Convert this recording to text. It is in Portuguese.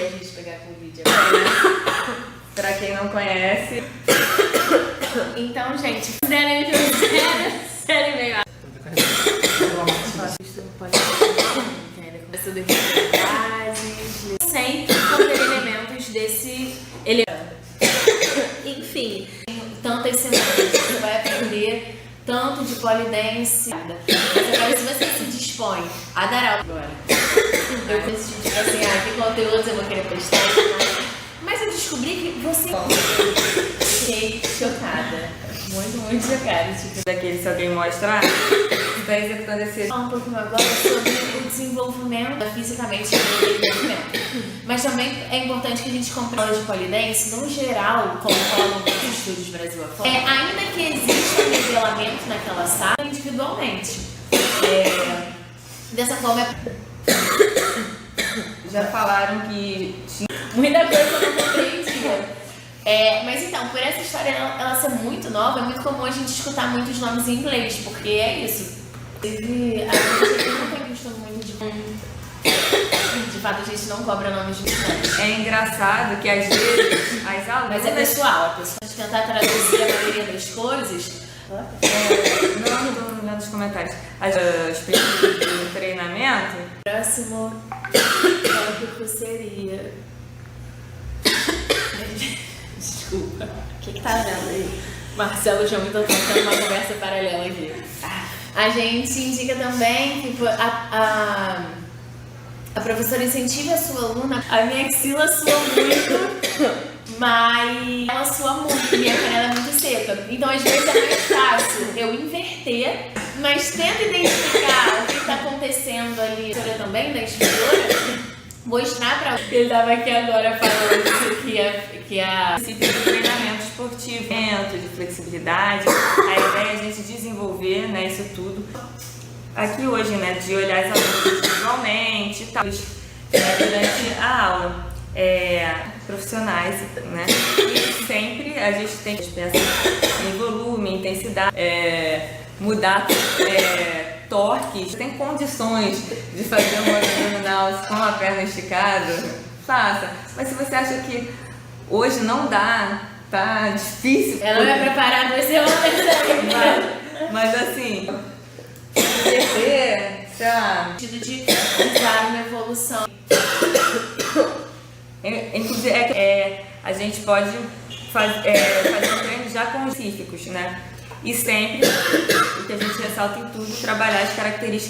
a gente pegar com o vídeo agora. Pra quem não conhece. Então, gente, considerem que série meio. Isso pode ser. Começou a bases. Sempre conter elementos desse elemento. Enfim, tantas semanas você vai aprender tanto de polidense. Mas agora, se você se dispõe a dar aula agora, eu decidi, tipo assim, que conteúdos eu vou querer prestar. Mas eu descobri que você. Fiquei chocada. Muito chocada. Tipo, Daquele, se alguém mostrar, está executando esse. Falar um pouquinho agora sobre o desenvolvimento fisicamente do movimento. Mas também é importante que a gente compreenda de polidense, no geral, como falam os estudos Brasil afora, ainda que exista um nivelamento naquela sala individualmente. Dessa forma, Já falaram que tinha. muita coisa eu não compreendia. Mas então, por essa história ela ser muito nova, é muito comum a gente escutar muitos nomes em inglês, porque é isso. A gente não tem costume muito de fato, a gente não cobra nomes de inglês. É engraçado que às vezes as aulas. Mas é pessoal, a pessoa tentar traduzir a maioria das coisas. Não estou olhando os comentários. As pesquisas do treinamento. Próximo tópico seria. Desculpa. O que tá vendo aí? Marcelo já me tocou tendo uma conversa paralela aqui. A gente indica também que a professora incentive a sua aluna. A minha axila sua muito, mas ela sua muito. Minha canela é muito seca. Então, às vezes, é mais fácil eu inverter, mas tenta identificar o que está acontecendo ali. A professora também, da instrutora, mostrar para ele. Estava aqui agora falando que a Princípio do treinamento esportivo, de flexibilidade, a ideia é a gente desenvolver, né, isso tudo aqui hoje, né, de olhar as aulas visualmente e tal, durante a aula, profissionais, né, e sempre a gente tem que pensar em volume, intensidade, mudar torques, tem condições de fazer uma abdominal com a perna esticada, faça, mas se você acha que hoje não dá, tá difícil. Ela não é preparada pra ser uma mas assim, perder, sei lá. No sentido de usar uma evolução. Inclusive, a gente pode fazer um treino já com específicos, né? E sempre, o que a gente ressalta em tudo, trabalhar as características